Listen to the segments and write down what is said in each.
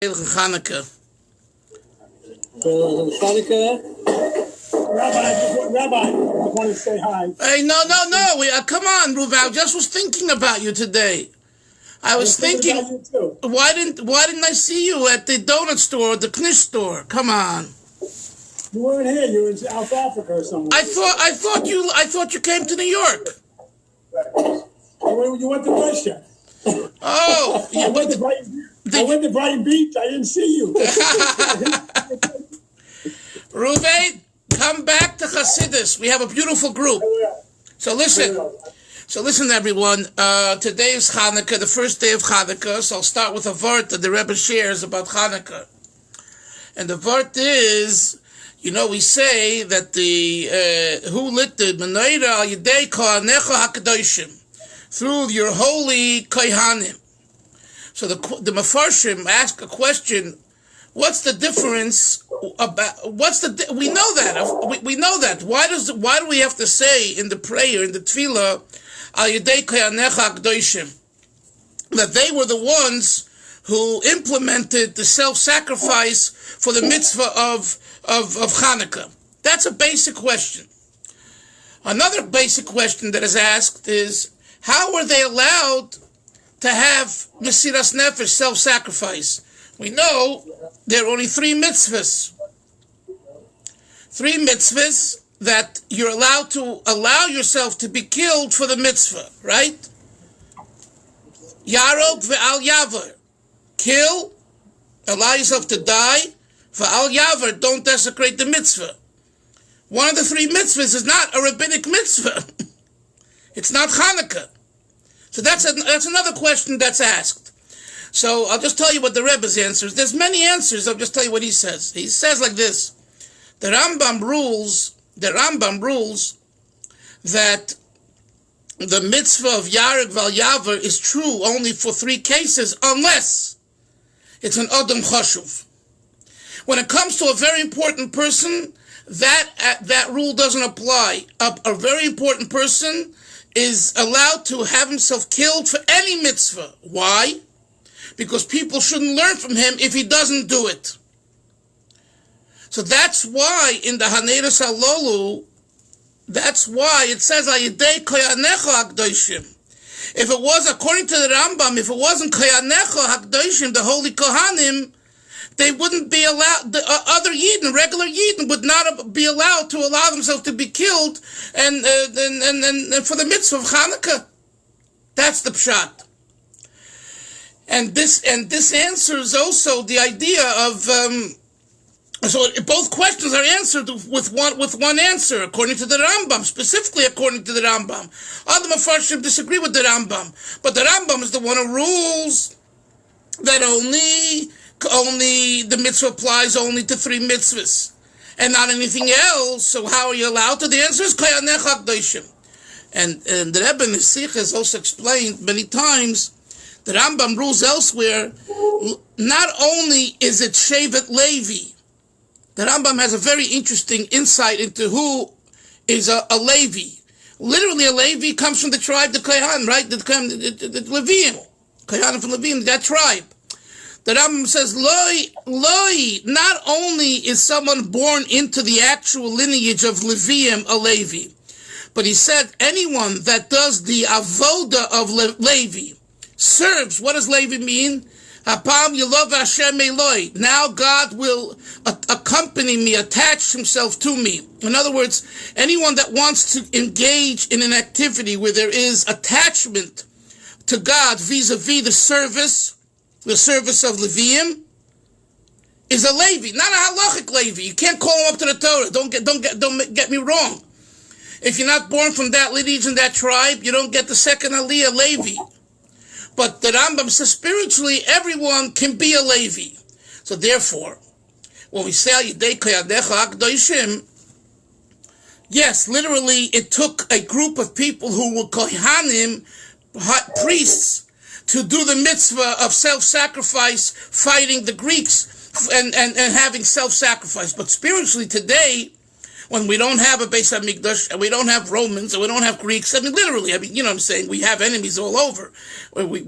Hanukkah. Hanukkah. Rabbi, I just want to say hi. Hey, no. Come on, Ruben. I just was thinking about you today. I was thinking about you too. Why didn't I see you at the donut store, the Knish store? Come on. You weren't here. You were in South Africa or somewhere. I thought you came to New York. You went to Russia. Oh, yeah, I went to Brighton Beach. I didn't see you. Ruven, come back to Chasidus. We have a beautiful group. So listen, everyone. Today is Hanukkah, the first day of Hanukkah. So I'll start with a vart that the Rebbe shares about Hanukkah. And the vart is, we say that who lit the menorah al yedei kohanecha hakadoshim, through your holy kohanim. So the Mefarshim ask a question. What's the difference about? We know that. We know that. Why do we have to say in the prayer, in the tefillah, al yedei kohanecha hakadoshim, that they were the ones who implemented the self-sacrifice for the mitzvah of Hanukkah? That's a basic question. Another basic question that is asked is, how were they allowed to have Mesiras Nefesh, self-sacrifice? We know there are only three mitzvahs. Three mitzvahs that you're allowed to allow yourself to be killed for the mitzvah, right? Yarog ve'al yavar. Kill, allow yourself to die. Ve'al yavar, don't desecrate the mitzvah. One of the three mitzvahs is not a rabbinic mitzvah. It's not Hanukkah. So that's another question that's asked. So I'll just tell you what the Rebbe's answers. There's many answers. I'll just tell you what he says. He says like this: the Rambam rules that the mitzvah of Yarek Val Yavar is true only for three cases, unless it's an Adam Chashuv. When it comes to a very important person, that rule doesn't apply. A very important person is allowed to have himself killed for any mitzvah. Why? Because people shouldn't learn from him if he doesn't do it. So that's why in the Haneres Halolu, that's why it says, Ayidei Koyanecha Hakdoshim. If it was, according to the Rambam, if it wasn't Koyanecha Hakdoshim, the holy Kohanim, they wouldn't be allowed, the other Yidden, regular Yidden, would not be allowed to allow themselves to be killed and for the mitzvah of Hanukkah. That's the pshat. And this answers also the idea of, so both questions are answered with one answer, according to the Rambam, specifically according to the Rambam. Other Mefarshim disagree with the Rambam, but the Rambam is the one who rules that only the mitzvah applies only to three mitzvahs and not anything else. So how are you allowed to? The answer is Koyanecha Hakdoshim. And the Rebbe in the Sikh has also explained many times, the Rambam rules elsewhere, not only is it Shevet Levi, the Rambam has a very interesting insight into who is a Levi. Literally, a Levi comes from the tribe, the Kohan, right? The Leviim. Kohanim from Leviim, that tribe. The Rambam says, Loi, not only is someone born into the actual lineage of Leviim a Levi, but he said anyone that does the avoda of Levi, serves, what does Levi mean? Hapam Yelov Hashem Eloi. Now God will accompany me, attach himself to me. In other words, anyone that wants to engage in an activity where there is attachment to God vis-a-vis the service of Leviim, is a Levi, not a halachic Levi. You can't call him up to the Torah. Don't get me wrong. If you're not born from that lineage and that tribe, you don't get the second Aliyah Levi. But the Rambam says spiritually, everyone can be a Levi. So therefore, when we say Yidei Koyanecha Hakdoshim, yes, literally, it took a group of people who were Kohanim, priests, to do the mitzvah of self-sacrifice, fighting the Greeks and having self-sacrifice. But spiritually today, when we don't have a Beis HaMikdash, and we don't have Romans, and we don't have Greeks, literally, you know what I'm saying, we have enemies all over,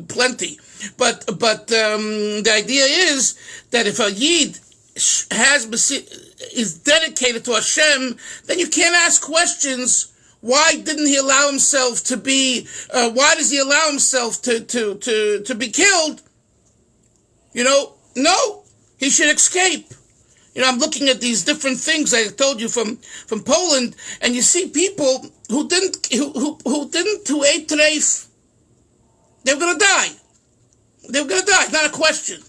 plenty. But the idea is that if a Yid is dedicated to Hashem, then you can't ask questions. Why didn't he allow himself to be? Why does he allow himself to be killed? No, he should escape. I'm looking at these different things I told you from Poland, and you see people who ate treif. They were going to die. Not a question.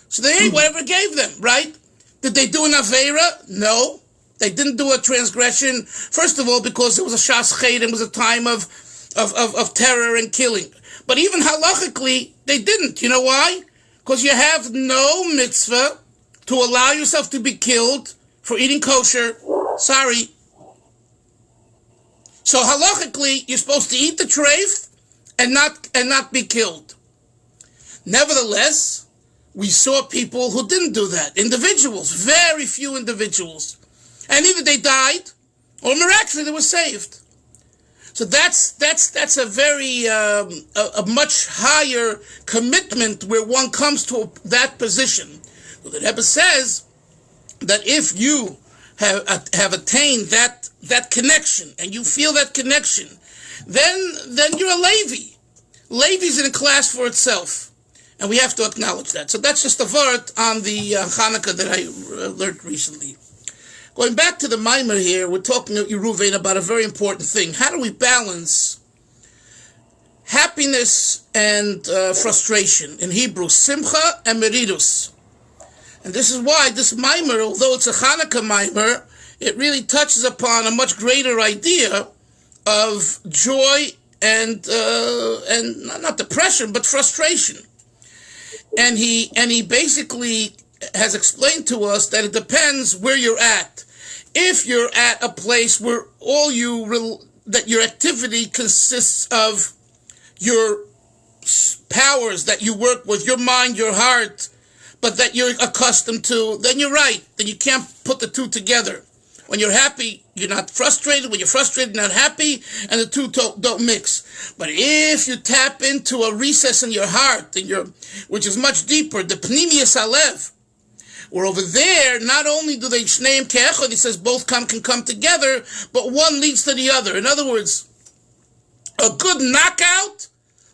So they ate whatever it gave them, right? Did they do an aveira? No. They didn't do a transgression. First of all, because it was a shas chet, it was a time of terror and killing. But even halachically, they didn't. You know why? Because you have no mitzvah to allow yourself to be killed for eating kosher. Sorry. So halachically, you're supposed to eat the treif and not be killed. Nevertheless, we saw people who didn't do that. Individuals, very few individuals. And either they died, or miraculously they were saved. So that's a very, a much higher commitment where one comes to that position. So the Rebbe says that if you have attained that connection, and you feel that connection, then you're a Levi. Levi's in a class for itself. And we have to acknowledge that. So that's just a word on the Hanukkah that I learned recently. Going back to the Maimer here, we're talking to Yeruvain about a very important thing. How do we balance happiness and frustration? In Hebrew, simcha and meridus. And this is why this Maimer, although it's a Hanukkah Maimer, it really touches upon a much greater idea of joy and not depression, but frustration. And he basically has explained to us that it depends where you're at. If you're at a place where that your activity consists of your powers that you work with, your mind, your heart, but that you're accustomed to, then you're right. Then you can't put the two together. When you're happy, you're not frustrated. When you're frustrated, you're not happy, and the two don't mix. But if you tap into a recess in your heart, which is much deeper, the pnimius alev, where over there, not only do they shneim ke'echad, he says both can come together, but one leads to the other. In other words, a good knockout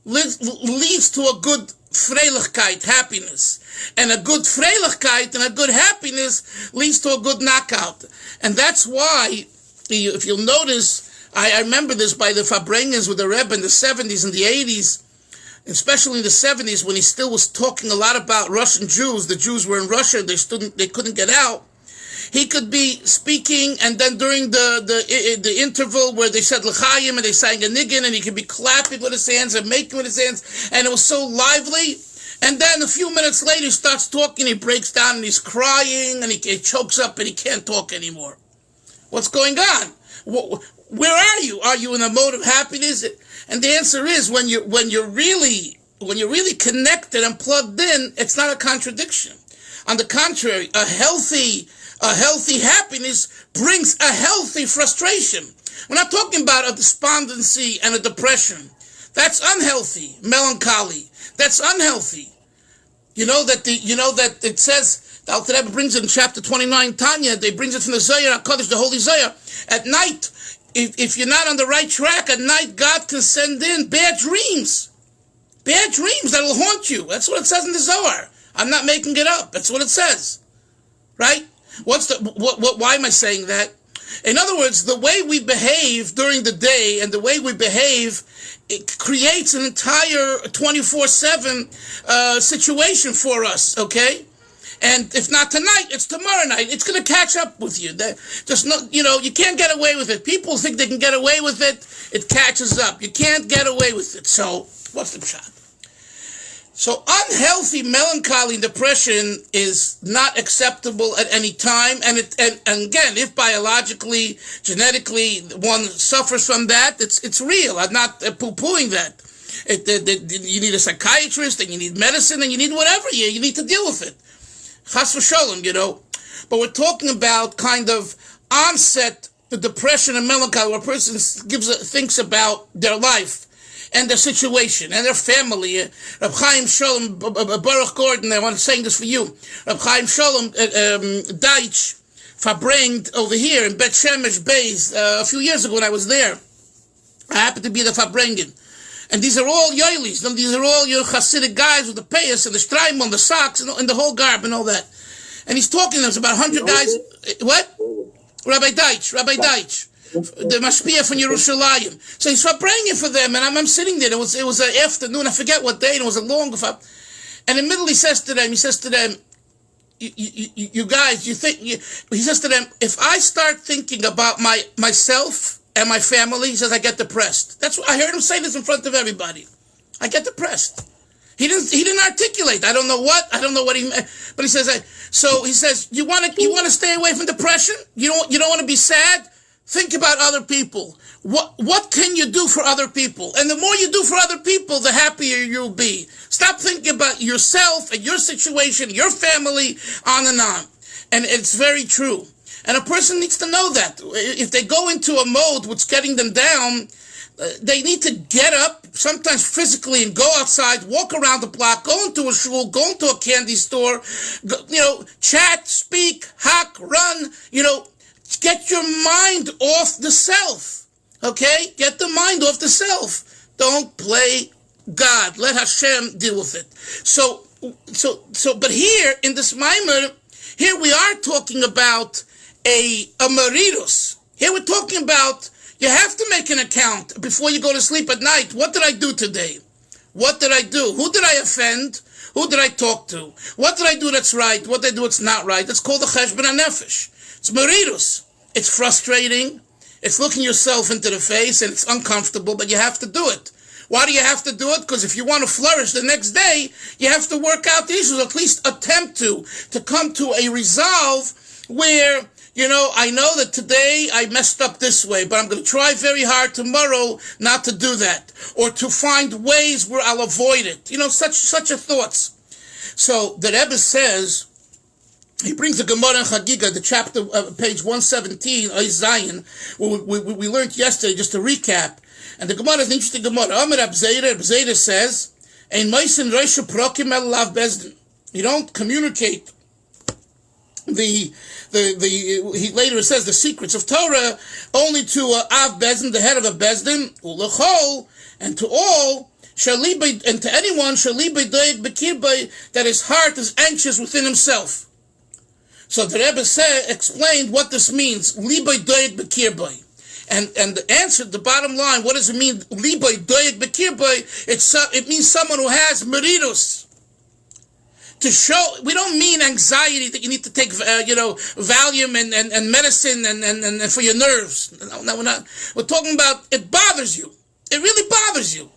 leads to a good freilichkeit, happiness. And a good freilichkeit and a good happiness leads to a good knockout. And that's why, if you'll notice, I remember this by the Fabrengens with the Rebbe in the 70s and the 80s, especially in the 70s when he still was talking a lot about Russian Jews. The Jews were in Russia, they couldn't get out. He could be speaking, and then during the interval where they said l'chaim and they sang a niggin, and he could be clapping with his hands and making with his hands, and it was so lively. And then a few minutes later, he starts talking, he breaks down, and he's crying, and he chokes up, and he can't talk anymore. What's going on? Where are you? Are you in a mode of happiness? And the answer is, when you're really connected and plugged in, it's not a contradiction. On the contrary, a healthy happiness brings a healthy frustration. We're not talking about a despondency and a depression. That's unhealthy. Melancholy. That's unhealthy. You know that it says, the Alter Rebbe brings it in chapter 29, Tanya, they brings it from the Zohar HaKadosh, the Holy Zohar. At night, if you're not on the right track, at night God can send in bad dreams. Bad dreams that'll haunt you. That's what it says in the Zohar. I'm not making it up. That's what it says. Right? Why am I saying that? In other words, the way we behave during the day and the way we behave, it creates an entire 24/7 situation for us, okay? And if not tonight, it's tomorrow night. It's going to catch up with you. You can't get away with it. People think they can get away with it. It catches up. You can't get away with it. So, what's the shot? So unhealthy melancholy and depression is not acceptable at any time. And again, if biologically, genetically, one suffers from that, it's real. I'm not poo-pooing that. You need a psychiatrist, and you need medicine, and you need whatever. You need to deal with it. Chas v'sholem, But we're talking about kind of onset, the depression and melancholy, where a person thinks about their life. and their situation and their family. Reb Chaim Shalom Baruch Gordon, I want to say this for you. Reb Chaim Shalom Deitch verbringt over here in Bet Shemesh Beis a few years ago when I was there. I happened to be the Farbrengen. And these are all yoilis. These are all your Hasidic guys with the payas and the streimel, the socks, and the whole garb and all that. And he's talking to them. It's about 100 guys. What? Rabbi Deitch. The Mashpia from Yerushalayim. So he's bringing for them, and I'm sitting there. It was an afternoon. I forget what day. And it was a long. And in the middle, he says to them, you guys, he says to them, if I start thinking about myself and my family, he says, I get depressed. That's what I heard him say this in front of everybody. I get depressed. He didn't articulate. I don't know what he meant, but he says. So he says, you want to stay away from depression? You don't want to be sad? Think about other people. What can you do for other people? And the more you do for other people, the happier you'll be. Stop thinking about yourself and your situation, your family, on and on. And it's very true. And a person needs to know that. If they go into a mode which is getting them down, they need to get up, sometimes physically, and go outside, walk around the block, go into a shul, go into a candy store, chat, speak, hack, run, get your mind off the self. Okay? Get the mind off the self. Don't play God. Let Hashem deal with it. So, but here, in this Maimer, here we are talking about a meridus. Here we're talking about, you have to make an account before you go to sleep at night. What did I do today? What did I do? Who did I offend? Who did I talk to? What did I do that's right? What did I do that's not right? That's called the cheshbon hanefesh. It's meridus. It's frustrating. It's looking yourself into the face, and it's uncomfortable, but you have to do it. Why do you have to do it? Because if you want to flourish the next day, you have to work out the issues, at least attempt to come to a resolve where, I know that today I messed up this way, but I'm going to try very hard tomorrow not to do that, or to find ways where I'll avoid it. Such a thoughts. So the Rebbe says, he brings the Gemara in Chagiga, the chapter, page 117, Zion, we learned yesterday, just to recap. And the Gemara is an interesting Gemara. Amar Abzeira says, Ein Meisen Reisha Prokim El Lav Bezdin. You don't communicate he later says the secrets of Torah only to Av Bezdin, the head of a Bezdin, Ulechol, and to all, and to anyone, that his heart is anxious within himself. So the Rebbe explained what this means, Libay Doeg Bekirbay. And the answer, the bottom line, what does it mean, Libay Doeg Bekirbay? It means someone who has meridus. To show, we don't mean anxiety that you need to take, Valium and medicine and for your nerves. No, we're not. We're talking about it bothers you. It really bothers you.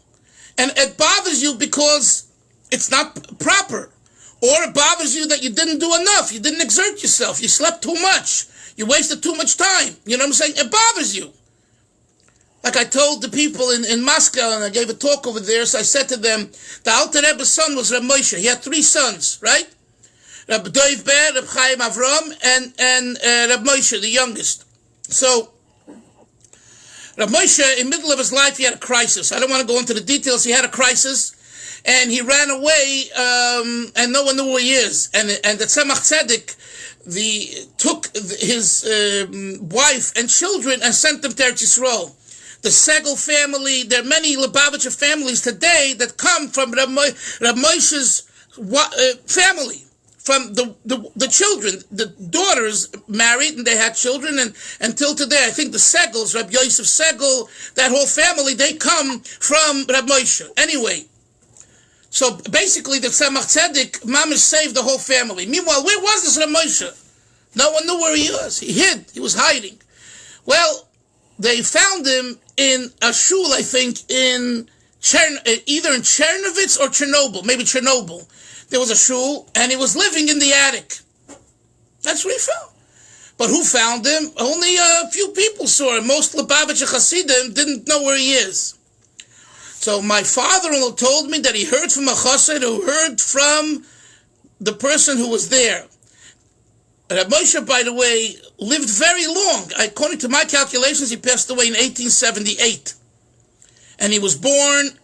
And it bothers you because it's not proper. Or it bothers you that you didn't do enough. You didn't exert yourself. You slept too much. You wasted too much time. You know what I'm saying? It bothers you. Like I told the people in Moscow, and I gave a talk over there, so I said to them, the Alter Rebbe's son was Reb Moshe. He had 3 sons, right? Reb Doiv Ber, Reb Chaim Avram, and Reb Moshe, the youngest. So, Reb Moshe, in the middle of his life, he had a crisis. I don't want to go into the details. He had a crisis, and he ran away, and no one knew where he is. And the Tzemach Tzedek, took his wife and children and sent them to Eretz Yisrael. The Segel family, there are many Lubavitcher families today that come from Reb Moshe's family, from the children. The daughters married and they had children, and until today, I think the Segels, Reb Yosef Segel, that whole family, they come from Reb Moshe. Anyway, so basically the Tzemach Tzedek, Mamish saved the whole family. Meanwhile, where was this Reb Moshe? No one knew where he was. He hid. He was hiding. Well, they found him in a shul, I think, either in Chernovitz or Chernobyl, maybe Chernobyl. There was a shul, and he was living in the attic. That's where he found. But who found him? Only a few people saw him. Most Lubavitcher Hasidim didn't know where he is. So my father-in-law told me that he heard from a chassid who heard from the person who was there. Reb Moshe, by the way, lived very long. According to my calculations, he passed away in 1878. And he was born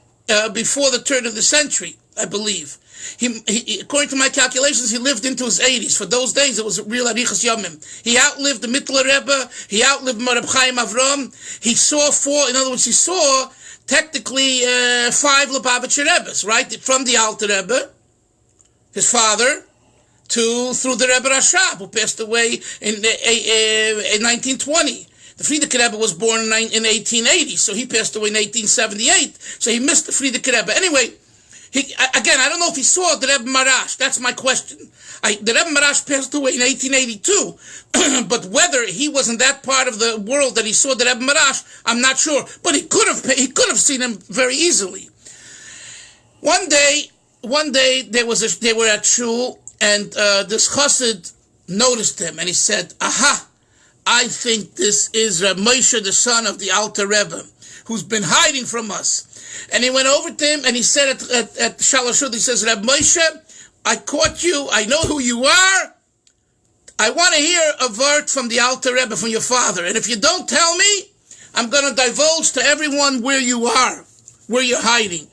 before the turn of the century, I believe. He, according to my calculations, he lived into his 80s. For those days, it was a real Arichas Yomim. He outlived the Mittler Rebbe. He outlived Reb Chaim Avram. He saw four, in other words, he saw technically 5 Lubavitcher Rebbes, right? From the Alter Rebbe, his father, through the Rebbe Rashab, who passed away in 1920. The Frierdiker Rebbe was born in 1880, so he passed away in 1878. So he missed the Frierdiker Rebbe. Anyway, I don't know if he saw the Rebbe Marash. That's my question. The Rebbe Marash passed away in 1882, but whether he was in that part of the world that he saw the Rebbe Marash, I'm not sure. But he could have seen him very easily. One day they were at shul, and this chassid noticed him, and he said, "Aha, I think this is Reb Moshe, the son of the Alter Rebbe, who's been hiding from us." And he went over to him, and he said at Shalosh Shuv, he says, "Reb Moshe, I caught you. I know who you are. I want to hear a word from the Alter Rebbe, from your father. And if you don't tell me, I'm going to divulge to everyone where you are, where you're hiding."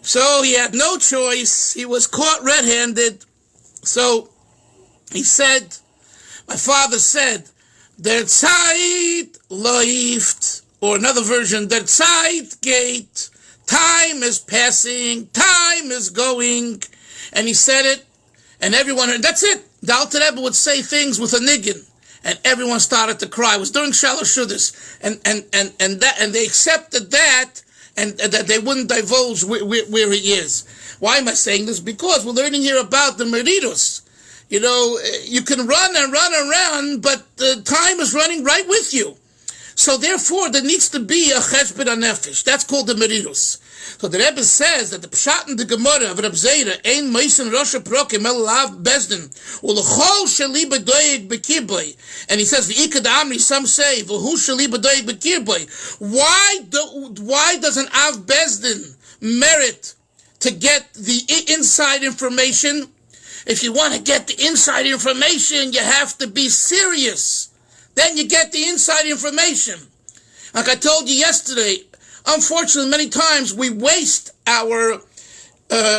So he had no choice. He was caught red-handed. So he said, my father said, "Der Zeit läuft," or another version, "Der Zeit geht." Time is passing, time is going. And he said it, and everyone heard. That's it. The Alter Rebbe would say things with a niggin, and everyone started to cry. It was during Shalosh Shudas, and they accepted that, and that they wouldn't divulge where he is. Why am I saying this? Because we're learning here about the Meridus. You know, you can run and run around, but the time is running right with you. So therefore, there needs to be a cheshbon hanefesh. That's called the merirus. So the Rebbe says that the pshat in the Gemara of Reb Zera, ein meisen rosha prokim el lav bezdin, ulechol sheli b'doyeg b'kirboy. And he says, v'ikad amri, some say, v'hu sheli b'doyeg b'kirboy. Why does an av bezdin merit to get the inside information? If you want to get the inside information, you have to be serious. Then you get the inside information. Like I told you yesterday, unfortunately, many times we waste our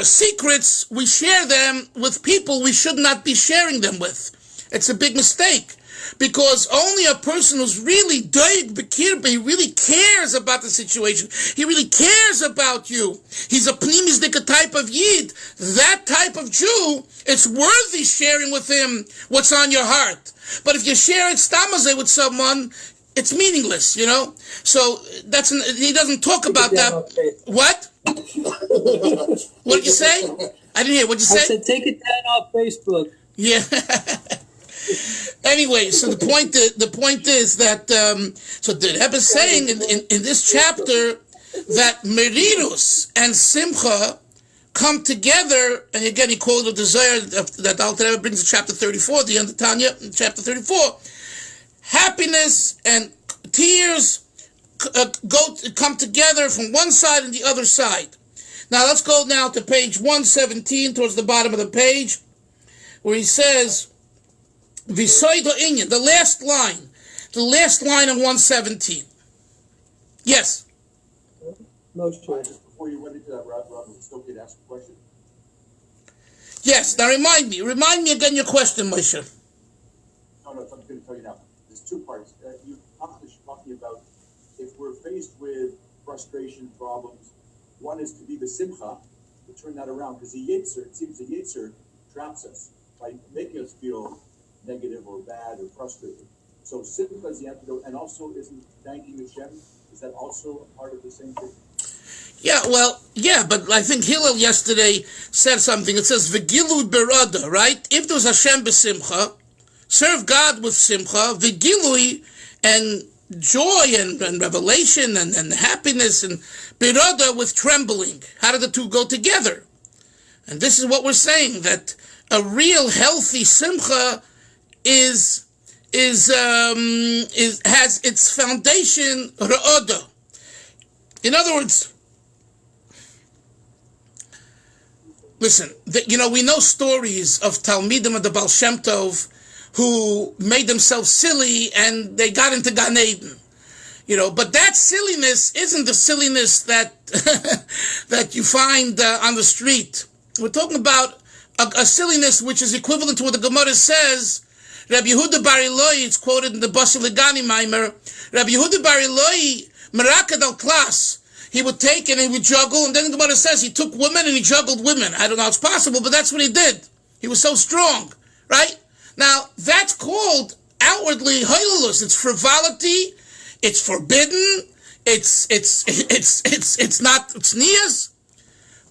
secrets. We share them with people we should not be sharing them with. It's a big mistake. Because only a person who's really doig b'kirba, he really cares about the situation. He really cares about you. He's a pnimisdika type of yid. That type of Jew, it's worthy sharing with him what's on your heart. But if you share it stamazeh with someone, it's meaningless, you know? So he doesn't talk about that. What? What did you say? I didn't hear. What did you say? I said take it down off Facebook. Yeah. Anyway, so the point is that so the Rebbe is saying in this chapter that merirus and simcha come together, and again he quoted the Zohar that Alter Rebbe brings in chapter 34, the end of Tanya, in chapter 34. Happiness and tears come together from one side and the other side. Now let's go now to page 117, towards the bottom of the page, where he says, V'soido inyan, the last line of 117. Yes. No choice. Just before you went into that, Rob, it's okay to ask a question. Yes. Now remind me again your question, Moshe. No, I'm going to tell you now. There's two parts. You're talking about if we're faced with frustration, problems. One is to be the simcha, to turn that around, because the yetzer, it seems the yetzer traps us by making us feel negative or bad or frustrated. So simcha is the antidote, and also isn't thanking Hashem, is that also a part of the same thing? Yeah, but I think Hillel yesterday said something. It says V'gilu berada, right? If there's Hashem b'simcha, serve God with simcha, V'gilui, and joy and revelation and happiness, and berada with trembling. How do the two go together? And this is what we're saying, that a real healthy simcha has its foundation ra'oda. In other words, listen, we know stories of Talmidim of the Baal Shem Tov who made themselves silly and they got into Gan Eden. But that silliness isn't the silliness that that you find on the street. We're talking about a silliness which is equivalent to what the Gemara says. Rabbi Yehuda Bar Eloi, it's quoted in the Basel Legani Maimer. Rabbi Yehuda Bar Eloi, Merakad al Klas. He would take and he would juggle, and then the Gemara says he took women and he juggled women. I don't know how it's possible, but that's what he did. He was so strong, right? Now, that's called outwardly hoilulus. It's frivolity. It's forbidden. It's not tznius.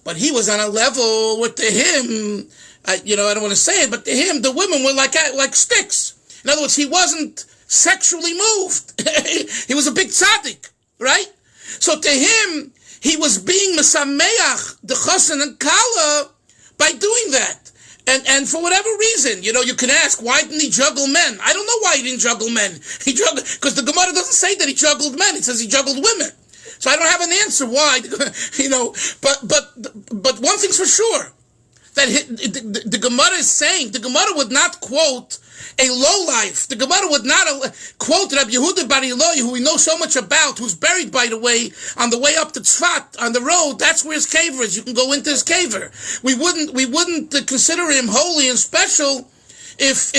But he was on a level where to him, I don't want to say it, but to him, the women were like sticks. In other words, he wasn't sexually moved. He was a big tzaddik, right? So to him, he was being mesameach, the chosen and kala, by doing that. And for whatever reason, you can ask, why didn't he juggle men? I don't know why he didn't juggle men. He juggled, because the Gemara doesn't say that he juggled men. It says he juggled women. So I don't have an answer why, but one thing's for sure, that the Gemara is saying, the Gemara would not quote a lowlife. The Gemara would not quote Rabbi Yehuda Bar Eloi, who we know so much about, who's buried, by the way, on the way up to Tzfat, on the road. That's where his caver is. You can go into his caver. We wouldn't consider him holy and special if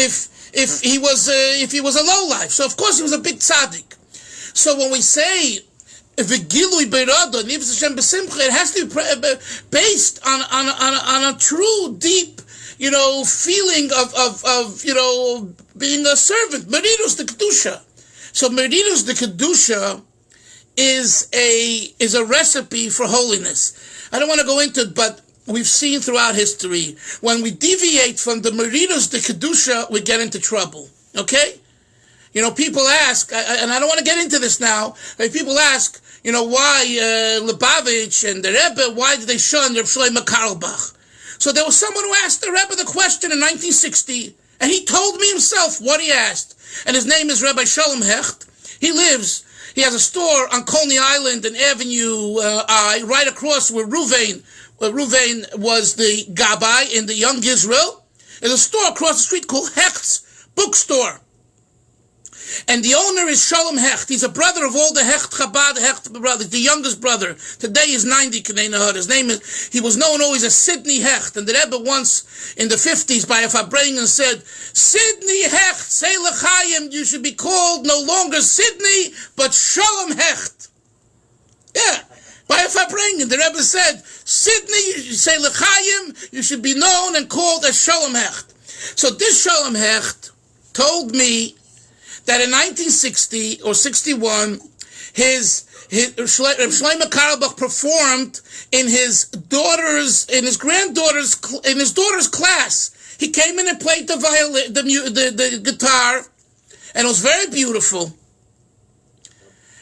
he was a lowlife. So of course he was a big tzaddik. So when we say V'gilui beirada, nivus Hashem b'simcha, it has to be based on a true, deep, feeling of being a servant. Meridus de kedusha. So meridus de kedusha is a recipe for holiness. I don't want to go into it, but we've seen throughout history, when we deviate from the meridus de kedusha, we get into trouble. Okay? People ask, and I don't want to get into this now, people ask, why Lubavitch and the Rebbe, why did they shun Reb Shlomo Carlebach? So there was someone who asked the Rebbe the question in 1960, and he told me himself what he asked. And his name is Rabbi Shalom Hecht. He has a store on Coney Island and Avenue I, right across where Ruvain was the Gabbai in the Young Israel. There's a store across the street called Hecht's Bookstore. And the owner is Shalom Hecht. He's a brother of all the Hecht Chabad Hecht brothers, the youngest brother. Today is 90, his name is, he was known always as Sidney Hecht. And the Rebbe once in the 50s by a Farbrengen said, Sidney Hecht, say l'chaim, you should be called no longer Sidney, but Shalom Hecht. Yeah, by a Farbrengen. The Rebbe said, Sidney, you say l'chaim, you should be known and called as Shalom Hecht. So this Shalom Hecht told me that in 1960 or 61, his Shlomo Carlebach performed in his daughter's class. He came in and played the violin, the guitar, and it was very beautiful.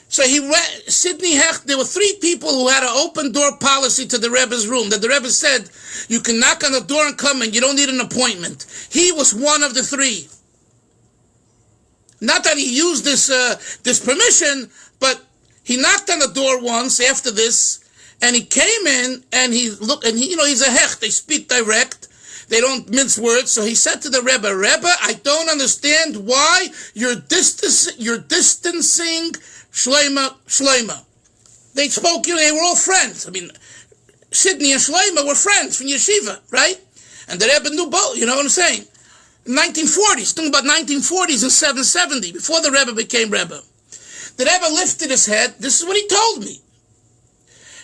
So Sidney Hecht, there were 3 people who had an open door policy to the Rebbe's room, that the Rebbe said, you can knock on the door and come in, you don't need an appointment. He was one of the 3. Not that he used this permission, but he knocked on the door once after this, and he came in, and he looked, and he's a hecht. They speak direct. They don't mince words. So he said to the Rebbe, I don't understand why you're distancing Shlomo. They spoke, they were all friends. I mean, Sidney and Shlomo were friends from yeshiva, right? And the Rebbe knew both, you know what I'm saying? 1940s, talking about 1940s and 770, before the Rebbe became Rebbe. The Rebbe lifted his head. This is what he told me.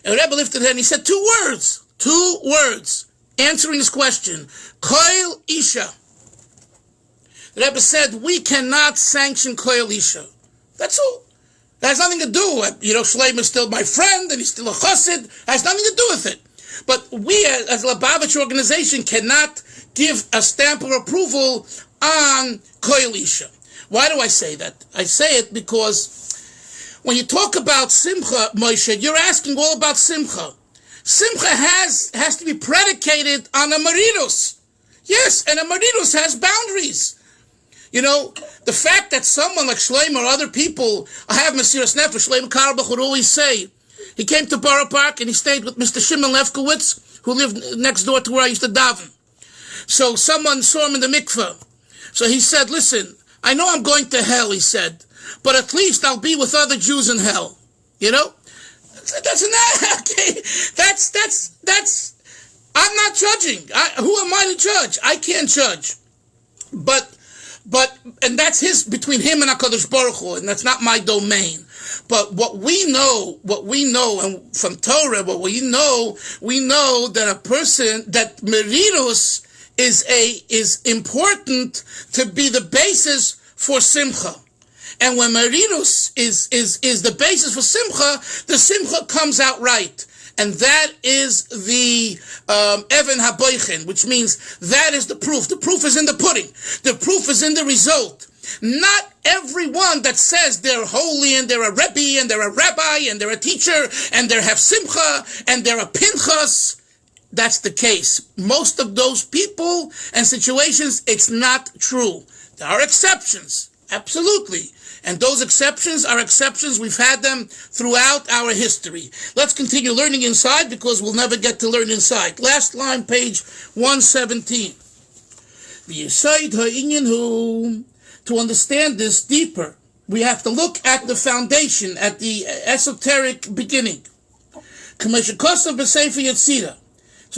And the Rebbe lifted his head and he said 2 words, answering this question. Koil Isha. The Rebbe said, we cannot sanction Koil Isha. That's all. That has nothing to do with, Shlomo is still my friend and he's still a chassid. That has nothing to do with it. But we, as a Lubavitch organization, cannot give a stamp of approval on Koil Isha. Why do I say that? I say it because when you talk about Simcha, Moshe, you're asking all about Simcha. Simcha has to be predicated on a Meridus. Yes, and a Meridus has boundaries. The fact that someone like Shlomo or other people have Mesiras Nefesh, Shlomo Carlebach would always say, he came to Borough Park and he stayed with Mr. Shimon Lefkowitz, who lived next door to where I used to daven. So someone saw him in the mikveh. So he said, listen, I know I'm going to hell, he said, but at least I'll be with other Jews in hell. You know? That's not, okay. That's, I'm not judging. Who am I to judge? I can't judge. But, and that's between him and HaKadosh Baruch Hu, and that's not my domain. But what we know, and from Torah, what we know that a person, that merirus is important to be the basis for simcha. And when merirus is the basis for simcha, the simcha comes out right. And that is the Even HaBoichin, which means that is the proof. The proof is in the pudding. The proof is in the result. Not everyone that says they're holy and they're a Rebbe and they're a rabbi and they're a teacher and they have simcha and they're a pinchas, that's the case. Most of those people and situations, it's not true. There are exceptions, absolutely. And those exceptions are exceptions. We've had them throughout our history. Let's continue learning inside because we'll never get to learn inside. Last line, page 117. To understand this deeper, we have to look at the foundation, at the esoteric beginning. So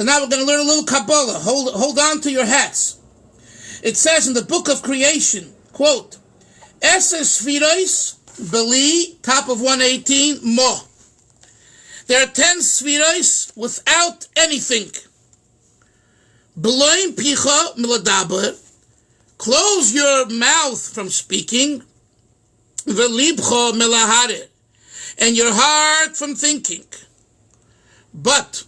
now we're going to learn a little Kabbalah. Hold on to your hats. It says in the book of creation, quote, Eses Sfiros, Beli, top of 118, Mo. There are 10 Sfiros without anything. Beloim Picha Miladaber, close your mouth from speaking. Velibcho Milahare, and your heart from thinking. But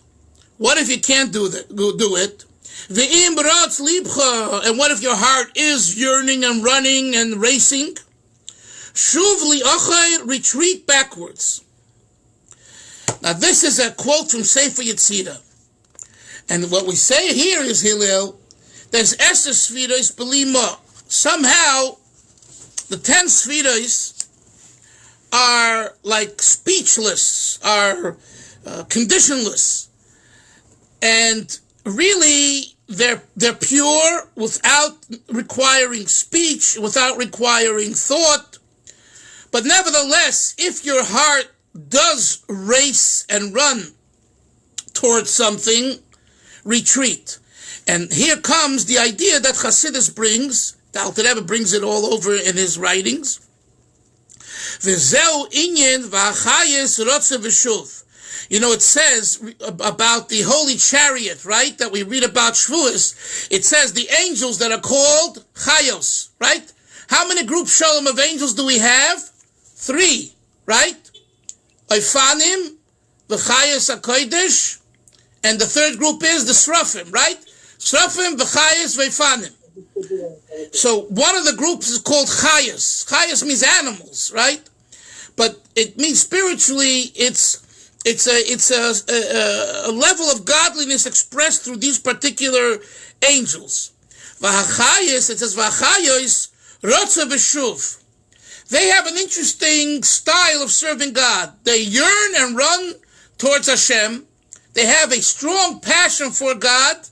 what if you can't do it? Ve'im ratz libcha, and what if your heart is yearning and running and racing? Shuv li'achai, retreat backwards. Now this is a quote from Sefer Yetzirah. And what we say here is, Hillel, there's Eses Sfiros Belima. Somehow, the 10 Sfiros are like speechless, are conditionless. And really, they're pure without requiring speech, without requiring thought. But nevertheless, if your heart does race and run towards something, retreat. And here comes the idea that Chasidus brings. The Alter Rebbe brings it all over in his writings. V'zeu inyan v'achayis rotze v'shuv. You know, it says about the holy chariot, right, that we read about Shavuos. It says the angels that are called Chayos, right? How many groups, Shalom, of angels do we have? 3, right? Oifanim, the Chayos HaKodesh, and the third group is the Srafim, right? Srafim, the Chayos, Veifanim. So one of the groups is called Chayos. Chayos means animals, right? But it means spiritually, it's a level of godliness expressed through these particular angels. V'hachayos, it says v'hachayos rotze v'shuv. They have an interesting style of serving God. They yearn and run towards Hashem. They have a strong passion for God,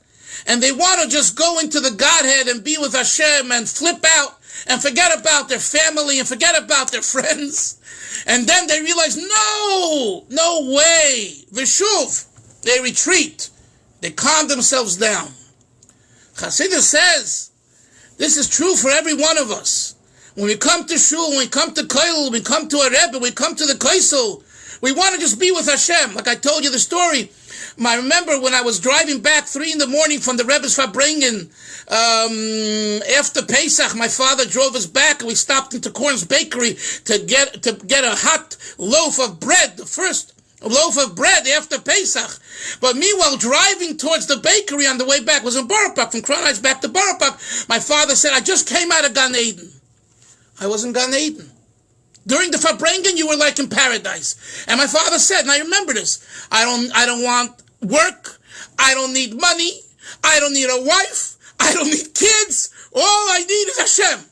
and they want to just go into the Godhead and be with Hashem and flip out and forget about their family and forget about their friends. And then they realize, no way. Vishuv, they retreat. They calm themselves down. Chasidus says, this is true for every one of us. When we come to Shul, when we come to Koil, when we come to a Rebbe, when we come to the Koisel, we want to just be with Hashem. Like I told you the story. I remember when I was driving back 3 a.m. from the Rebbe's Farbrengen, after Pesach, my father drove us back and we stopped into Korn's Bakery to get a hot loaf of bread, the first loaf of bread after Pesach. But meanwhile, driving towards the bakery on the way back, was in Borough Park, from Crown Heights back to Borough Park, my father said, I just came out of Gan Eden. I was in Gan Eden. During the Farbrengen, you were like in paradise. And my father said, and I remember this, I don't want work, I don't need money, I don't need a wife, I don't need kids, all I need is Hashem.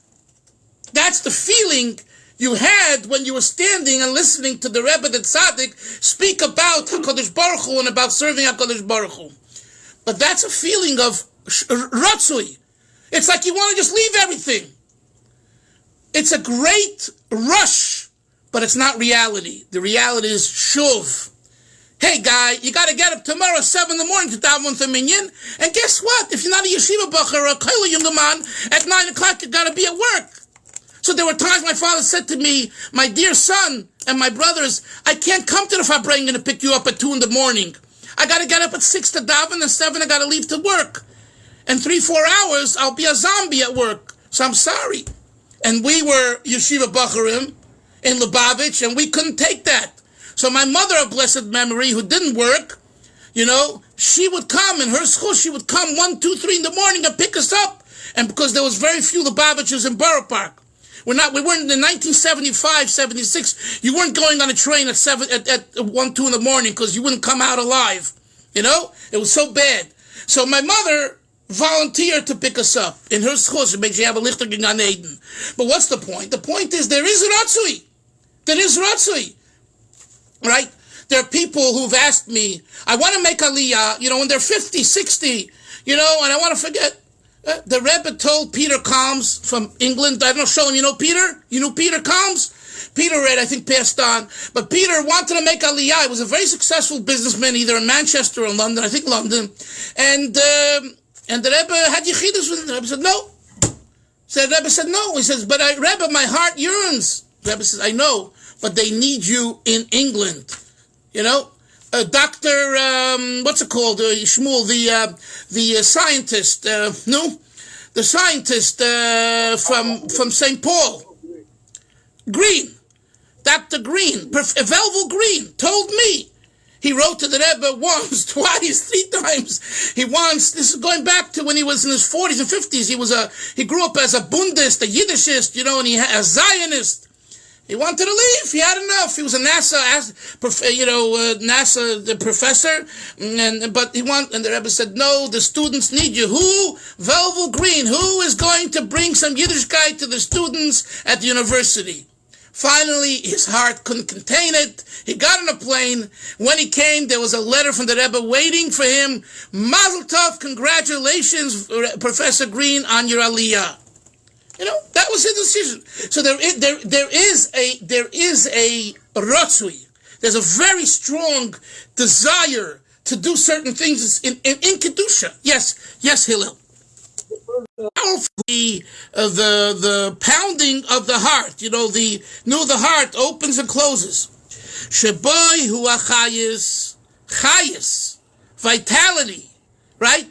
That's the feeling you had when you were standing and listening to the Rebbe the Tzaddik speak about HaKadosh Baruch Hu and about serving HaKadosh Baruch Hu. But that's a feeling of Ratzu. It's like you want to just leave everything. It's a great rush, but it's not reality. The reality is Shuv. Hey guy, you got to get up tomorrow 7 in the morning to daven with the minyan. And guess what? If you're not a yeshiva bacher or a koila younger man, at 9 o'clock you got to be at work. So there were times my father said to me, my dear son and my brothers, I can't come to the Fabrengen to pick you up at 2 in the morning. I got to get up at 6 to daven, and 7 I got to leave to work. And 3-4 hours I'll be a zombie at work. So I'm sorry. And we were yeshiva bacherim in Lubavitch, and we couldn't take that. So my mother of blessed memory, who didn't work, she would come in her school. She would come 1, 2, 3 in the morning and pick us up. And because there was very few Lubavitchers in Borough Park. We weren't in 1975, 76. You weren't going on a train at 1, 2 in the morning because you wouldn't come out alive. It was so bad. So my mother volunteered to pick us up in her school. She makes you have a lichter in Gan Eden. But what's the point? The point is there is Ratzu. There is Ratzu. Right? There are people who've asked me, I want to make Aliyah, when they're 50, 60, and I want to forget. The Rebbe told Peter Calmness from England, I don't know, Shalom, you know Peter? You know Peter Calmness? Peter Red, I think, passed on. But Peter wanted to make Aliyah. He was a very successful businessman, either in Manchester or London, I think London. And the Rebbe had Chasidus with him. The Rebbe said, no. The Rebbe said, no. He says, but Rebbe, my heart yearns. The Rebbe says, I know, but they need you in England. Dr. What's it called? Shmuel, the scientist. The scientist from St. Paul. Green. Dr. Green, Velvel Green, told me. He wrote to the Rebbe once, twice, 3 times. This is going back to when he was in his 40s and 50s. He grew up as a Bundist, a Yiddishist, and a Zionist. He wanted to leave. He had enough. He was a NASA professor, and the Rebbe said, "No, the students need you." Who? Velvel Green. Who is going to bring some Yiddishkeit to the students at the university? Finally, his heart couldn't contain it. He got on a plane. When he came, there was a letter from the Rebbe waiting for him. Mazel tov, congratulations, Professor Green, on your Aliyah. That was his decision. So there is a Ratzu. There's a very strong desire to do certain things in Kedusha. Yes, Hillel. The pounding of the heart. The heart opens and closes. Sheboy hu chayis, vitality, right?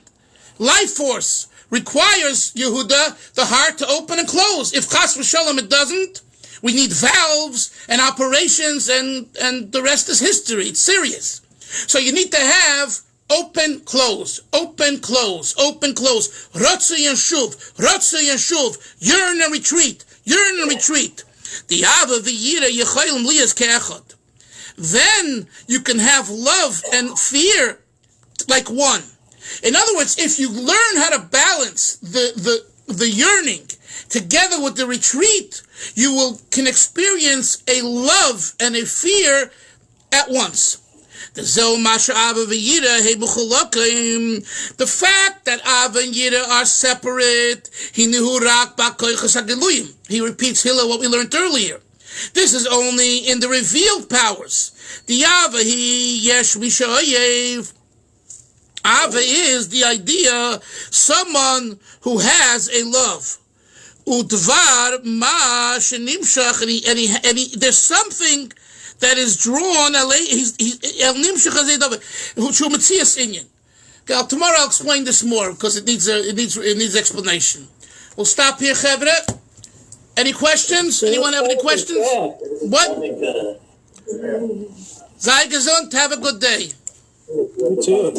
Life force. Requires Yehuda, the heart, to open and close. If chas v'shalom it doesn't, we need valves and operations, and the rest is history. It's serious. So you need to have open, close, open, close, open, close. Ratzu and Shuv, yearn and retreat, yearn and retreat. The Ava v'yira yechaylem liyas ke'echad. Then you can have love and fear like one. In other words, if you learn how to balance the yearning together with the retreat, you can experience a love and a fear at once. The fact that Ava and Yira are separate, he repeats Hillel what we learned earlier. This is only in the revealed powers. The Ava, yesh mishayev. Ava is the idea, someone who has a love. Udvar ma shenimshach, and there's something that is drawn. Tomorrow I'll explain this more because it needs explanation. We'll stop here, Chevre. Any questions? Anyone have any questions? What? Sei gesund. Have a good day. You too.